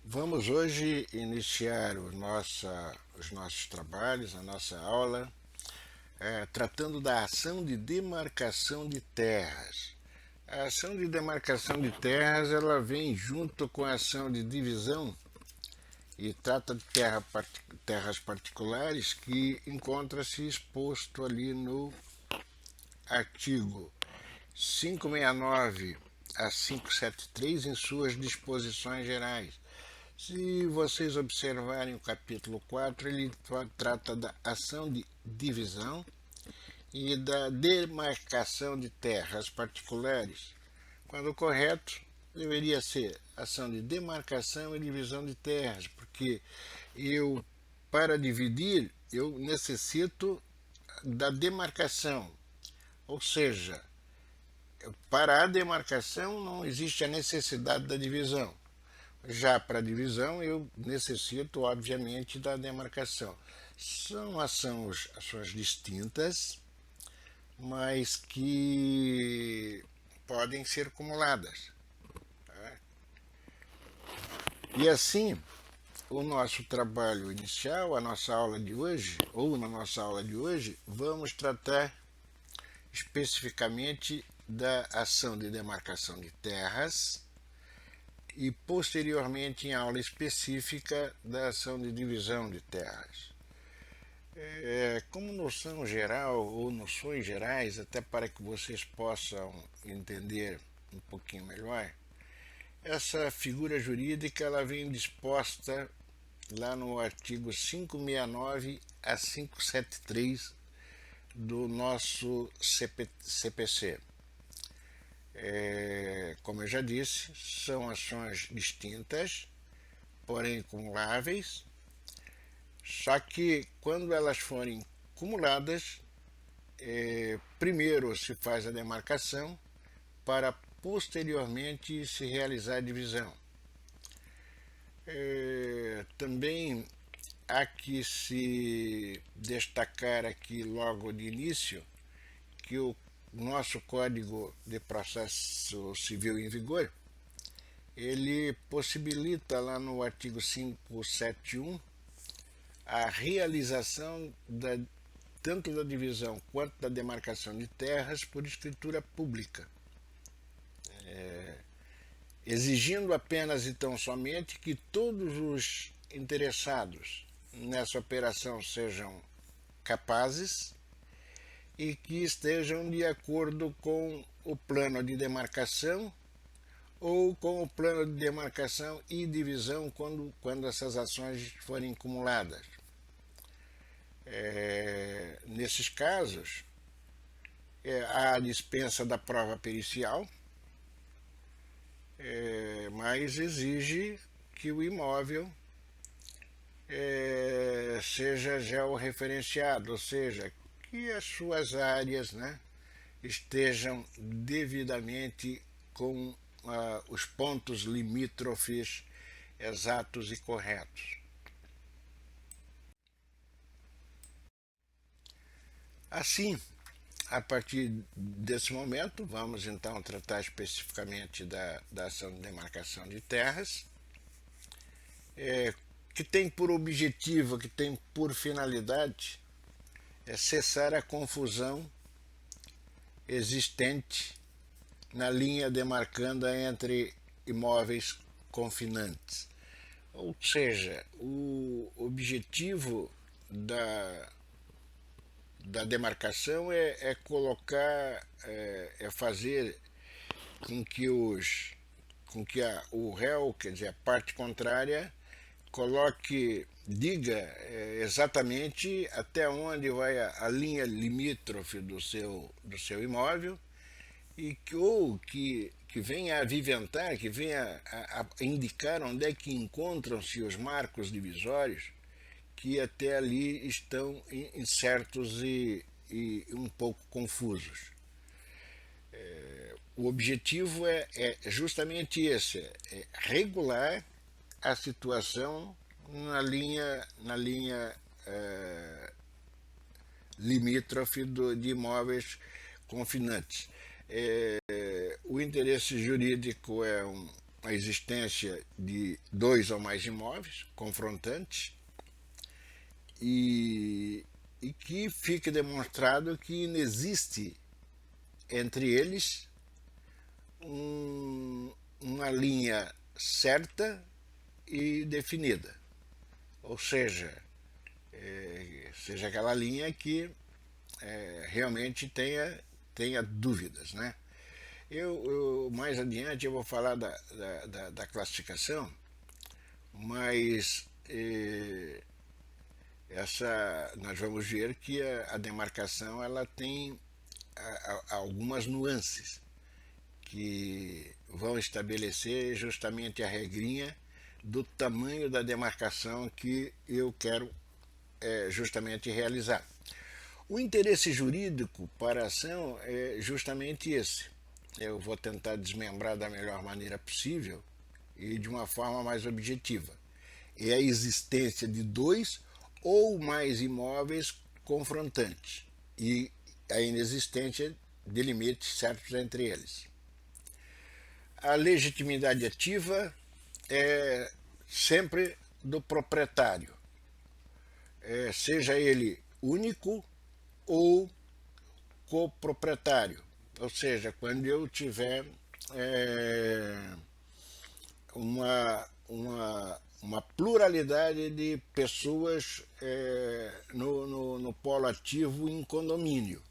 Vamos hoje iniciar os nossos trabalhos, a nossa aula, tratando da ação de demarcação de terras. A ação de demarcação de terras ela vem junto com a ação de divisão e trata de terras particulares que encontra-se exposto ali no artigo 569 a 573 em suas disposições gerais. Se vocês observarem o capítulo 4, ele trata da ação de divisão e da demarcação de terras particulares, quando o correto deveria ser ação de demarcação e divisão de terras, porque para dividir, eu necessito da demarcação, ou seja, para a demarcação não existe a necessidade da divisão. Já para a divisão, eu necessito, obviamente, da demarcação. São ações distintas, mas que podem ser acumuladas. Tá? E assim, o nosso trabalho inicial, a nossa aula de hoje, ou na nossa aula de hoje, vamos tratar especificamente da ação de demarcação de terras, e posteriormente em aula específica da ação de divisão de terras. Como noção geral ou noções gerais, até para que vocês possam entender um pouquinho melhor, essa figura jurídica ela vem disposta lá no artigo 569 a 573 do nosso CPC. Como eu já disse, são ações distintas, porém acumuláveis, só que quando elas forem acumuladas, primeiro se faz a demarcação para posteriormente se realizar a divisão. Também há que se destacar aqui logo de início que o nosso Código de Processo Civil em vigor, ele possibilita lá no artigo 571 a realização tanto da divisão quanto da demarcação de terras por escritura pública, exigindo apenas e tão somente que todos os interessados nessa operação sejam capazes e que estejam de acordo com o plano de demarcação ou com o plano de demarcação e divisão quando essas ações forem acumuladas. Nesses casos, há a dispensa da prova pericial, mas exige que o imóvel seja georreferenciado, ou seja, que as suas áreas, estejam devidamente com os pontos limítrofes exatos e corretos. Assim, a partir desse momento, vamos então tratar especificamente da ação de demarcação de terras, que tem por objetivo, que tem por finalidade cessar a confusão existente na linha demarcanda entre imóveis confinantes. Ou seja, o objetivo da demarcação é colocar, fazer com que o réu, quer dizer, a parte contrária, diga exatamente até onde vai a linha limítrofe do seu imóvel e que venha a aviventar, que venha a indicar onde é que encontram-se os marcos divisórios que até ali estão incertos e um pouco confusos. O objetivo é justamente esse, é regular a situação na linha limítrofe de imóveis confinantes. O interesse jurídico é a existência de dois ou mais imóveis confrontantes e que fique demonstrado que inexiste entre eles uma linha certa e definida, ou seja, seja aquela linha que realmente tenha dúvidas, né? Mais adiante eu vou falar da classificação, mas nós vamos ver que a demarcação ela tem algumas nuances que vão estabelecer justamente a regrinha do tamanho da demarcação que eu quero justamente realizar. O interesse jurídico para a ação é justamente esse. Eu vou tentar desmembrar da melhor maneira possível e de uma forma mais objetiva. É a existência de dois ou mais imóveis confrontantes e a inexistência de limites certos entre eles. A legitimidade ativa é sempre do proprietário, seja ele único ou coproprietário, ou seja, quando eu tiver uma pluralidade de pessoas no polo ativo em condomínio.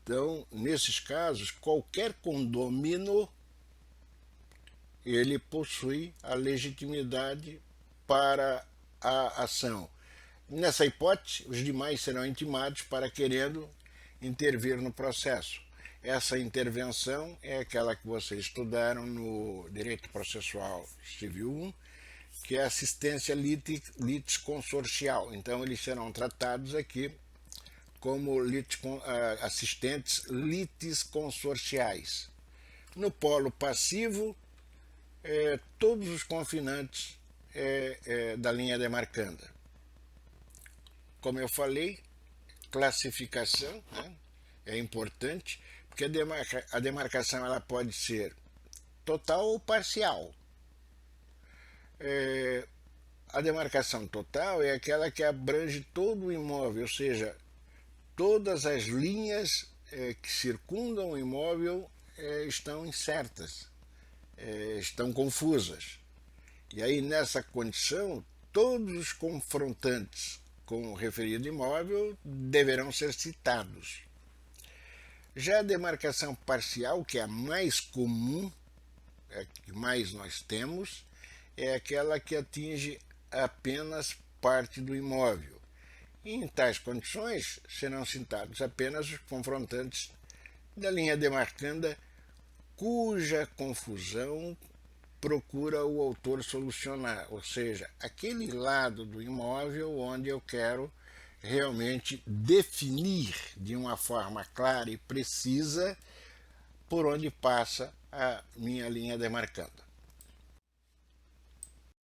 Então, nesses casos, qualquer condômino ele possui a legitimidade para a ação. Nessa hipótese, os demais serão intimados para querendo intervir no processo. Essa intervenção é aquela que vocês estudaram no Direito Processual Civil 1, que é assistência litisconsorcial. Então, eles serão tratados aqui como assistentes litisconsorciais. No polo passivo, todos os confinantes da linha demarcanda. Como eu falei, classificação, né, é importante, porque a demarcação ela pode ser total ou parcial. A demarcação total é aquela que abrange todo o imóvel, ou seja, todas as linhas que circundam o imóvel estão incertas, estão confusas. E aí, nessa condição, todos os confrontantes com o referido imóvel deverão ser citados. Já a demarcação parcial, que é a mais comum, é a que mais nós temos, é aquela que atinge apenas parte do imóvel. E em tais condições, serão citados apenas os confrontantes da linha demarcanda cuja confusão procura o autor solucionar, ou seja, aquele lado do imóvel onde eu quero realmente definir de uma forma clara e precisa por onde passa a minha linha demarcanda.